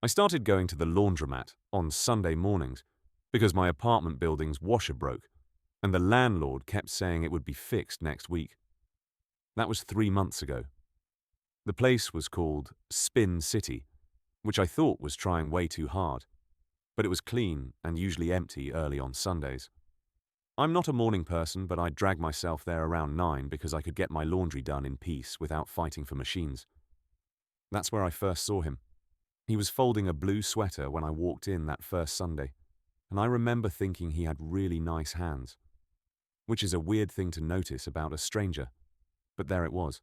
I started going to the laundromat on Sunday mornings because my apartment building's washer broke, and the landlord kept saying it would be fixed next week. That was 3 months ago. The place was called Spin City, which I thought was trying way too hard, but it was clean and usually empty early on Sundays. I'm not a morning person, but I'd drag myself there around 9 because I could get my laundry done in peace without fighting for machines. That's where I first saw him. He was folding a blue sweater when I walked in that first Sunday, and I remember thinking he had really nice hands, which is a weird thing to notice about a stranger, but there it was.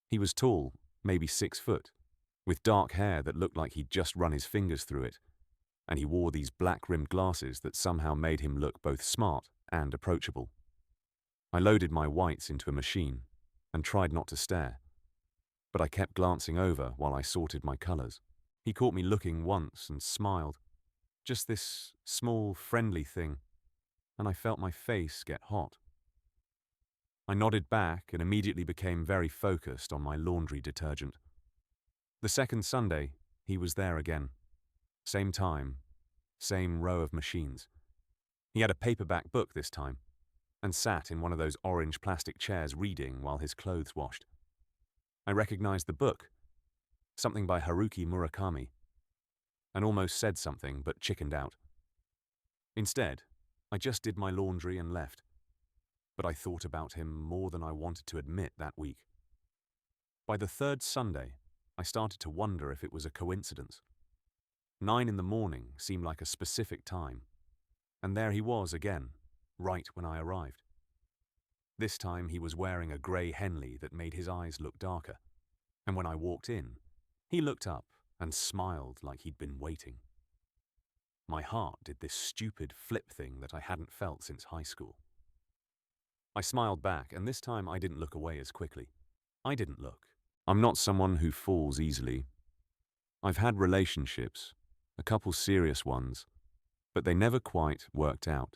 He was tall, maybe 6 foot, with dark hair that looked like he'd just run his fingers through it, and he wore these black-rimmed glasses that somehow made him look both smart and approachable. I loaded my whites into a machine and tried not to stare, but I kept glancing over while I sorted my colors. He caught me looking once and smiled. Just this small, friendly thing, and I felt my face get hot. I nodded back and immediately became very focused on my laundry detergent. The second Sunday, he was there again. Same time, same row of machines. He had a paperback book this time, and sat in one of those orange plastic chairs reading while his clothes washed. I recognized the book, something by Haruki Murakami, and almost said something but chickened out. Instead, I just did my laundry and left, but I thought about him more than I wanted to admit that week. By the third Sunday, I started to wonder if it was a coincidence. 9 in the morning seemed like a specific time, and there he was again, right when I arrived. This time he was wearing a grey Henley that made his eyes look darker, and when I walked in, he looked up and smiled like he'd been waiting. My heart did this stupid flip thing that I hadn't felt since high school. I smiled back, and this time I didn't look away as quickly. I didn't look. I'm not someone who falls easily. I've had relationships, a couple serious ones, but they never quite worked out.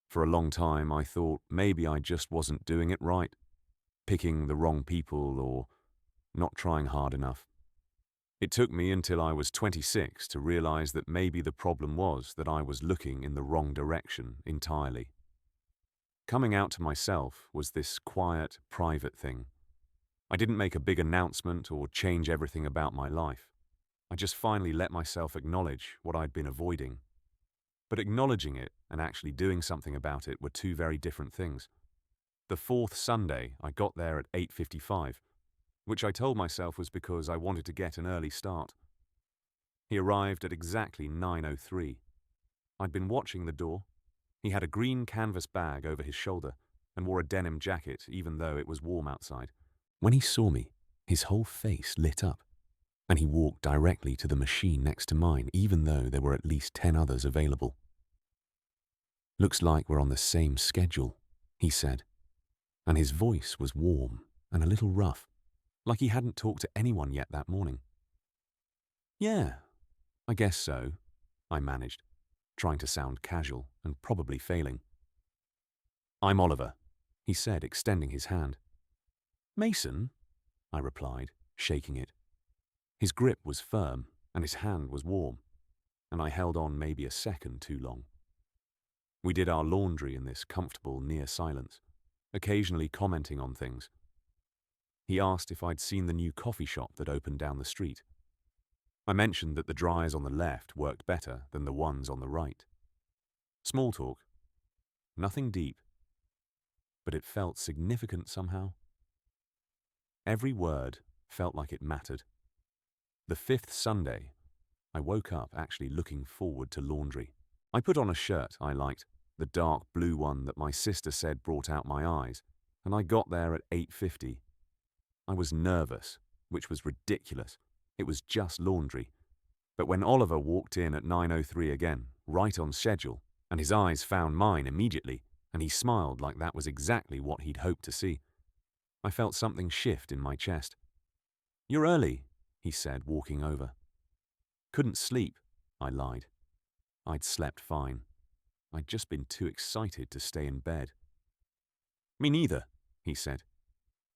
For a long time I thought maybe I just wasn't doing it right, picking the wrong people or not trying hard enough. It took me until I was 26 to realize that maybe the problem was that I was looking in the wrong direction entirely. Coming out to myself was this quiet, private thing. I didn't make a big announcement or change everything about my life. I just finally let myself acknowledge what I'd been avoiding. But acknowledging it and actually doing something about it were two very different things. The fourth Sunday, I got there at 8:55, which I told myself was because I wanted to get an early start. He arrived at exactly 9:03. I'd been watching the door. He had a green canvas bag over his shoulder and wore a denim jacket even though it was warm outside. When he saw me, his whole face lit up, and he walked directly to the machine next to mine even though there were at least 10 others available. "Looks like we're on the same schedule," he said, and his voice was warm and a little rough, like he hadn't talked to anyone yet that morning. "Yeah, I guess so," I managed, trying to sound casual and probably failing. "I'm Oliver," he said, extending his hand. "Mason?" I replied, shaking it. His grip was firm and his hand was warm, and I held on maybe a second too long. We did our laundry in this comfortable near silence, occasionally commenting on things. He asked if I'd seen the new coffee shop that opened down the street. I mentioned that the dryers on the left worked better than the ones on the right. Small talk. Nothing deep. But it felt significant somehow. Every word felt like it mattered. The fifth Sunday, I woke up actually looking forward to laundry. I put on a shirt I liked, the dark blue one that my sister said brought out my eyes, and I got there at 8:50. I was nervous, which was ridiculous. It was just laundry. But when Oliver walked in at 9:03 again, right on schedule, and his eyes found mine immediately, and he smiled like that was exactly what he'd hoped to see, I felt something shift in my chest. "You're early," he said, walking over. "Couldn't sleep," I lied. I'd slept fine. I'd just been too excited to stay in bed. "Me neither," he said.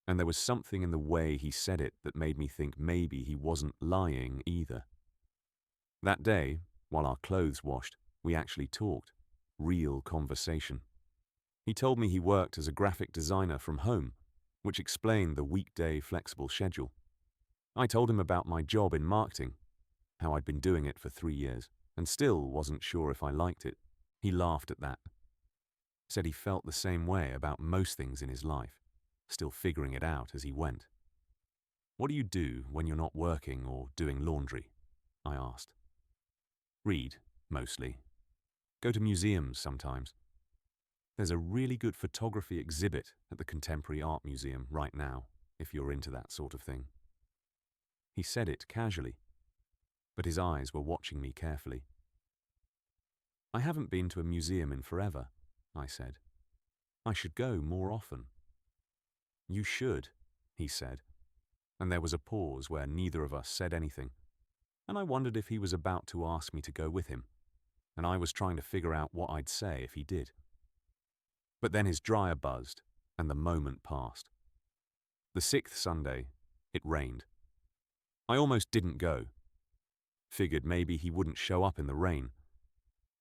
And there was something in the way he said it that made me think maybe he wasn't lying either. That day, while our clothes washed, we actually talked. Real conversation. He told me he worked as a graphic designer from home, which explained the weekday flexible schedule. I told him about my job in marketing, how I'd been doing it for 3 years, and still wasn't sure if I liked it. He laughed at that. Said he felt the same way about most things in his life, still figuring it out as he went. What do you do when you're not working or doing laundry? I asked. Read, mostly. Go to museums sometimes. There's a really good photography exhibit at the Contemporary Art Museum right now, if you're into that sort of thing. He said it casually, but his eyes were watching me carefully. I haven't been to a museum in forever, I said. I should go more often. You should, he said, and there was a pause where neither of us said anything, and I wondered if he was about to ask me to go with him, and I was trying to figure out what I'd say if he did. But then his dryer buzzed, and the moment passed. The 6th Sunday, it rained. I almost didn't go. Figured maybe he wouldn't show up in the rain.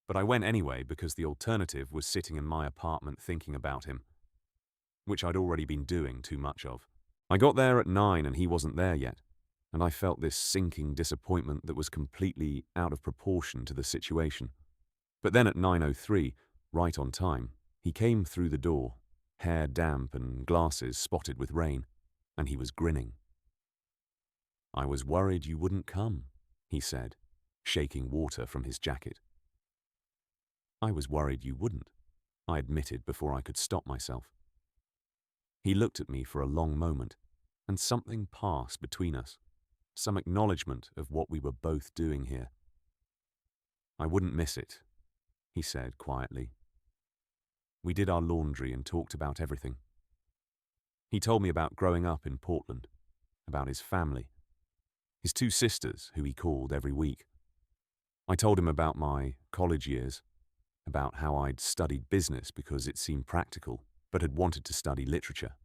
But I went anyway because the alternative was sitting in my apartment thinking about him, which I'd already been doing too much of. I got there at 9 and he wasn't there yet, and I felt this sinking disappointment that was completely out of proportion to the situation. But then at 9:03, right on time, he came through the door, hair damp and glasses spotted with rain, and he was grinning. I was worried you wouldn't come, he said, shaking water from his jacket. I was worried you wouldn't, I admitted before I could stop myself. He looked at me for a long moment, and something passed between us, some acknowledgement of what we were both doing here. I wouldn't miss it, he said quietly. We did our laundry and talked about everything. He told me about growing up in Portland, about his family, his 2 sisters who he called every week. I told him about my college years, about how I'd studied business because it seemed practical, but had wanted to study literature.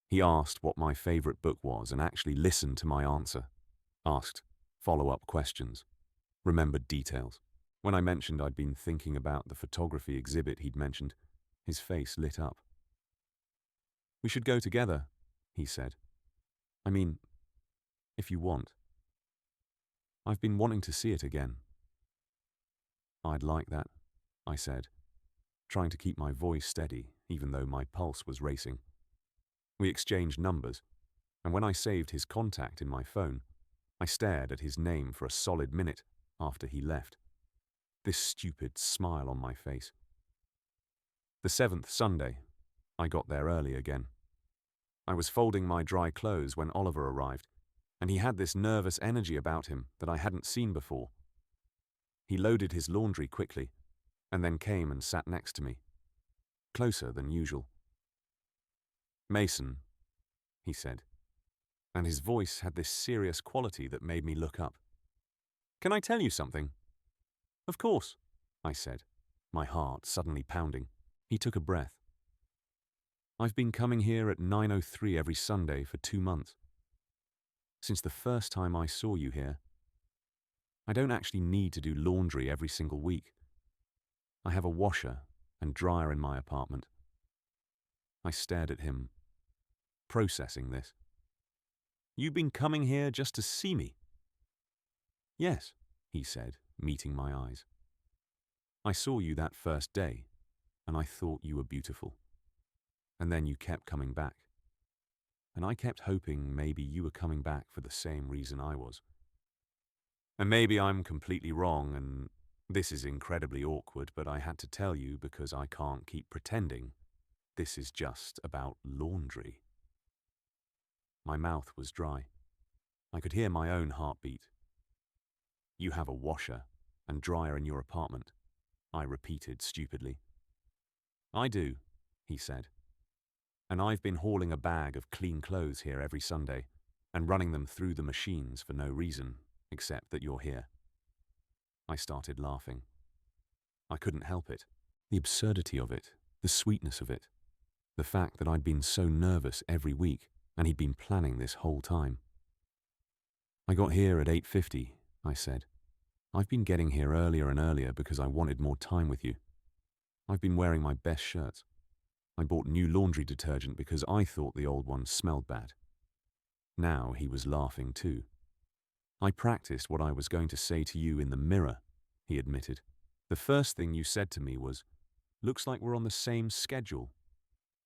He asked what my favorite book was and actually listened to my answer, asked follow-up questions, remembered details. When I mentioned I'd been thinking about the photography exhibit he'd mentioned, his face lit up. We should go together, he said. I mean, if you want. I've been wanting to see it again. I'd like that, I said, trying to keep my voice steady even though my pulse was racing. We exchanged numbers, and when I saved his contact in my phone, I stared at his name for a solid minute after he left, this stupid smile on my face. The 7th Sunday, I got there early again. I was folding my dry clothes when Oliver arrived, and he had this nervous energy about him that I hadn't seen before. He loaded his laundry quickly, and then came and sat next to me, closer than usual. Mason, he said, and his voice had this serious quality that made me look up. Can I tell you something? Of course, I said, my heart suddenly pounding. He took a breath. I've been coming here at 9:03 every Sunday for 2 months. Since the first time I saw you here. I don't actually need to do laundry every single week. I have a washer and dryer in my apartment. I stared at him, processing this. You've been coming here just to see me? Yes, he said, meeting my eyes. I saw you that first day, and I thought you were beautiful. And then you kept coming back. And I kept hoping maybe you were coming back for the same reason I was. And maybe I'm completely wrong, and this is incredibly awkward, but I had to tell you because I can't keep pretending this is just about laundry. My mouth was dry. I could hear my own heartbeat. You have a washer and dryer in your apartment, I repeated stupidly. I do, he said. And I've been hauling a bag of clean clothes here every Sunday and running them through the machines for no reason, except that you're here. I started laughing. I couldn't help it. The absurdity of it, the sweetness of it, the fact that I'd been so nervous every week and he'd been planning this whole time. I got here at 8:50, I said. I've been getting here earlier and earlier because I wanted more time with you. I've been wearing my best shirts. I bought new laundry detergent because I thought the old one smelled bad. Now he was laughing too. I practiced what I was going to say to you in the mirror, he admitted. The first thing you said to me was, "Looks like we're on the same schedule,"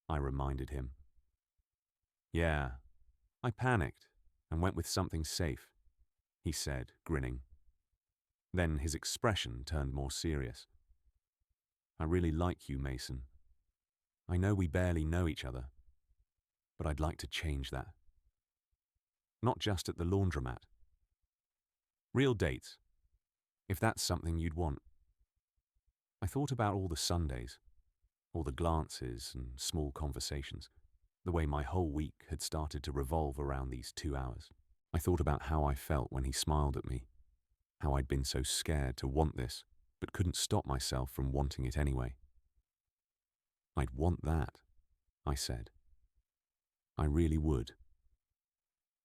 I reminded him. Yeah, I panicked and went with something safe, he said, grinning. Then his expression turned more serious. I really like you, Mason. I know we barely know each other, but I'd like to change that. Not just at the laundromat. Real dates, if that's something you'd want. I thought about all the Sundays, all the glances and small conversations, the way my whole week had started to revolve around these 2 hours. I thought about how I felt when he smiled at me, how I'd been so scared to want this, but couldn't stop myself from wanting it anyway. I'd want that, I said. I really would.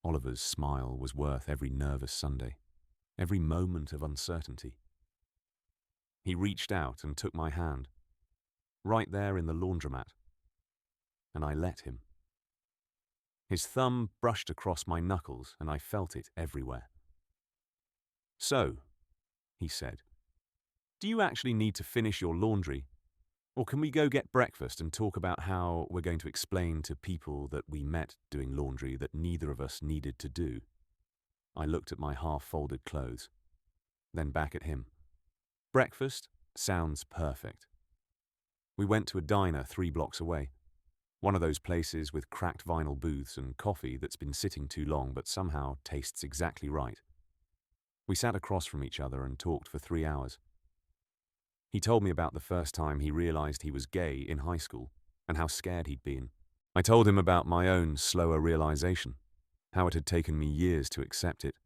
Oliver's smile was worth every nervous Sunday, every moment of uncertainty. He reached out and took my hand, right there in the laundromat, and I let him. His thumb brushed across my knuckles and I felt it everywhere. So, he said, do you actually need to finish your laundry? Or can we go get breakfast and talk about how we're going to explain to people that we met doing laundry that neither of us needed to do? I looked at my half-folded clothes, then back at him. Breakfast sounds perfect. We went to a diner 3 blocks away, one of those places with cracked vinyl booths and coffee that's been sitting too long but somehow tastes exactly right. We sat across from each other and talked for 3 hours. He told me about the first time he realized he was gay in high school and how scared he'd been. I told him about my own slower realization, how it had taken me years to accept it.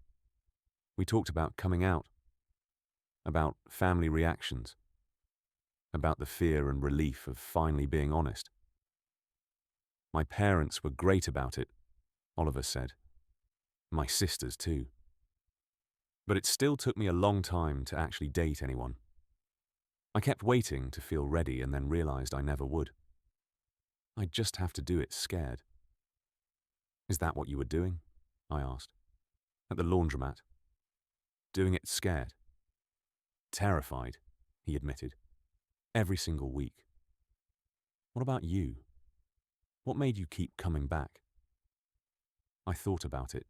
We talked about coming out, about family reactions, about the fear and relief of finally being honest. My parents were great about it, Oliver said. My sisters too. But it still took me a long time to actually date anyone. I kept waiting to feel ready and then realized I never would. I'd just have to do it scared. Is that what you were doing? I asked. At the laundromat. Doing it scared. Terrified, he admitted. Every single week. What about you? What made you keep coming back? I thought about it,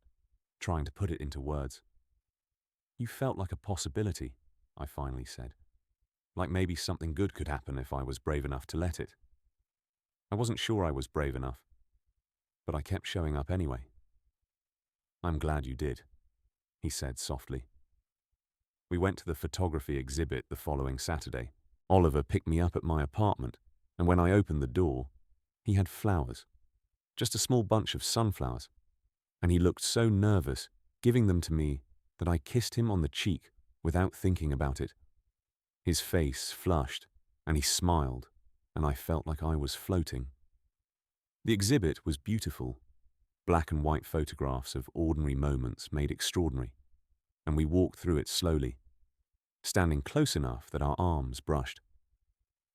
trying to put it into words. You felt like a possibility, I finally said. Like maybe something good could happen if I was brave enough to let it. I wasn't sure I was brave enough, but I kept showing up anyway. I'm glad you did, he said softly. We went to the photography exhibit the following Saturday. Oliver picked me up at my apartment, and when I opened the door, he had flowers, just a small bunch of sunflowers, and he looked so nervous, giving them to me, that I kissed him on the cheek without thinking about it. His face flushed, and he smiled, and I felt like I was floating. The exhibit was beautiful. Black and white photographs of ordinary moments made extraordinary, and we walked through it slowly, standing close enough that our arms brushed.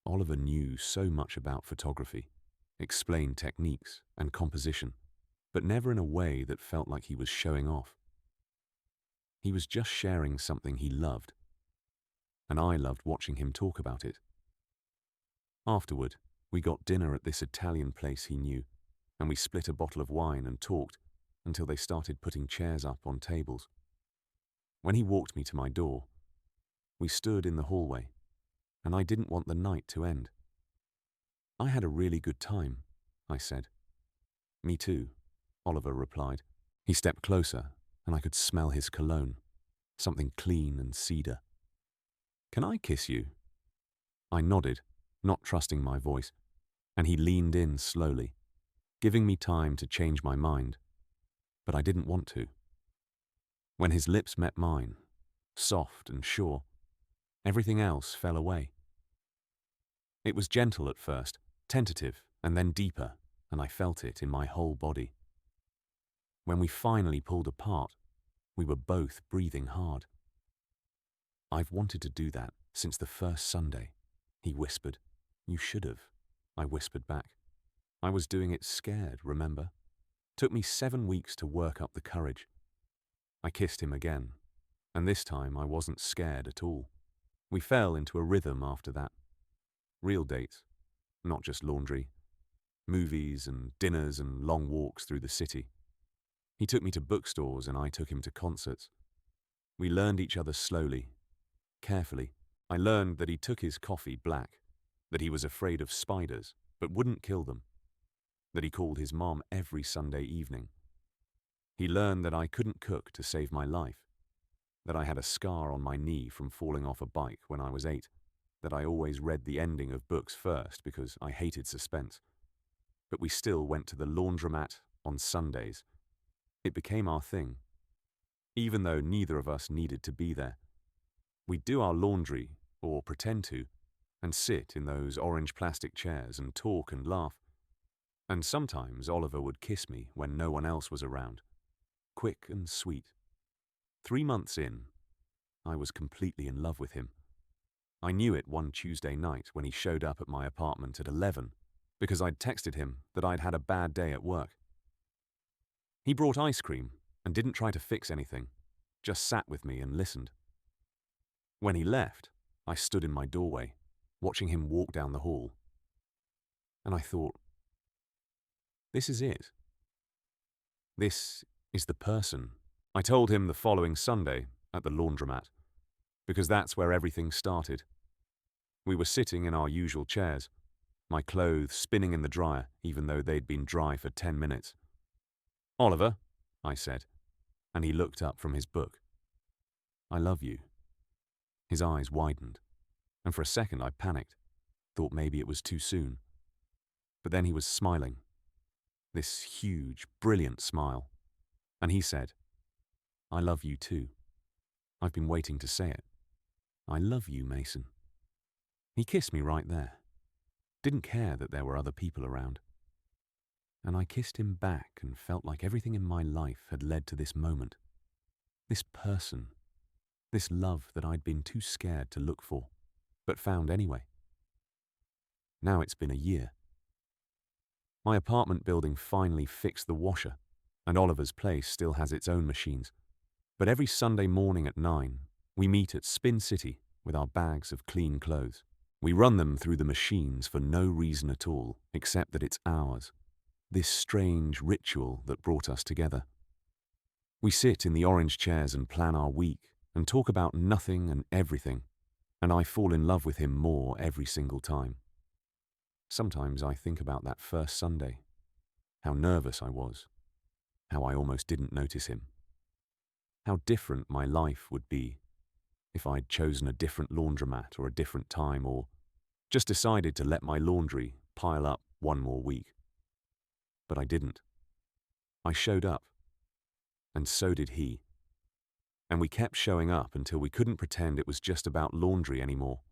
Oliver knew so much about photography, explained techniques and composition, but never in a way that felt like he was showing off. He was just sharing something he loved, and I loved watching him talk about it. Afterward, we got dinner at this Italian place he knew, and we split a bottle of wine and talked until they started putting chairs up on tables. When he walked me to my door, we stood in the hallway, and I didn't want the night to end. I had a really good time, I said. Me too, Oliver replied. He stepped closer, and I could smell his cologne, something clean and cedar. Can I kiss you? I nodded, not trusting my voice, and he leaned in slowly, giving me time to change my mind, but I didn't want to. When his lips met mine, soft and sure, everything else fell away. It was gentle at first, tentative, and then deeper, and I felt it in my whole body. When we finally pulled apart, we were both breathing hard. "I've wanted to do that since the first Sunday," he whispered. "You should have," I whispered back. "I was doing it scared, remember? Took me 7 weeks to work up the courage." I kissed him again, and this time I wasn't scared at all. We fell into a rhythm after that. Real dates, not just laundry. Movies and dinners and long walks through the city. He took me to bookstores and I took him to concerts. We learned each other slowly, carefully. I learned that he took his coffee black, that he was afraid of spiders but wouldn't kill them, that he called his mom every Sunday evening. He learned that I couldn't cook to save my life, that I had a scar on my knee from falling off a bike when I was 8, that I always read the ending of books first because I hated suspense. But we still went to the laundromat on Sundays. It became our thing, even though neither of us needed to be there. We'd do our laundry, or pretend to, and sit in those orange plastic chairs and talk and laugh. And sometimes Oliver would kiss me when no one else was around. Quick and sweet. 3 months in, I was completely in love with him. I knew it one Tuesday night when he showed up at my apartment at 11, because I'd texted him that I'd had a bad day at work. He brought ice cream and didn't try to fix anything, just sat with me and listened. When he left, I stood in my doorway, watching him walk down the hall. And I thought, this is it. This is the person. I told him the following Sunday at the laundromat, because that's where everything started. We were sitting in our usual chairs, my clothes spinning in the dryer even though they'd been dry for 10 minutes. "Oliver," I said, and he looked up from his book. "I love you." His eyes widened, and for a second I panicked, thought maybe it was too soon. But then he was smiling, this huge, brilliant smile, and he said, "I love you too. I've been waiting to say it. I love you, Mason." He kissed me right there. Didn't care that there were other people around. And I kissed him back and felt like everything in my life had led to this moment. This person. This love that I'd been too scared to look for, but found anyway. Now it's been a year. My apartment building finally fixed the washer, and Oliver's place still has its own machines. But every Sunday morning at 9, we meet at Spin City with our bags of clean clothes. We run them through the machines for no reason at all, except that it's ours. This strange ritual that brought us together. We sit in the orange chairs and plan our week and talk about nothing and everything, and I fall in love with him more every single time. Sometimes I think about that first Sunday, how nervous I was, how I almost didn't notice him, how different my life would be if I'd chosen a different laundromat or a different time, or just decided to let my laundry pile up one more week. But I didn't. I showed up, and so did he. And we kept showing up until we couldn't pretend it was just about laundry anymore.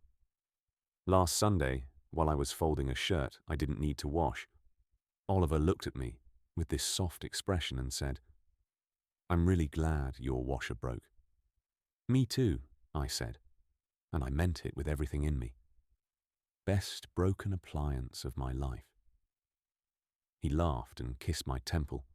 Last Sunday, while I was folding a shirt I didn't need to wash, Oliver looked at me with this soft expression and said, "I'm really glad your washer broke." "Me too," I said, and I meant it with everything in me. Best broken appliance of my life. He laughed and kissed my temple,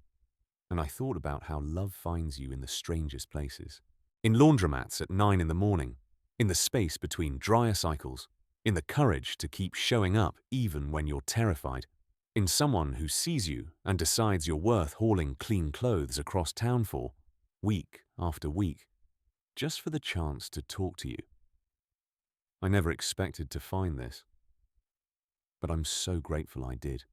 and I thought about how love finds you in the strangest places. In laundromats at 9 in the morning, in the space between dryer cycles, in the courage to keep showing up even when you're terrified, in someone who sees you and decides you're worth hauling clean clothes across town for, week after week, just for the chance to talk to you. I never expected to find this, but I'm so grateful I did.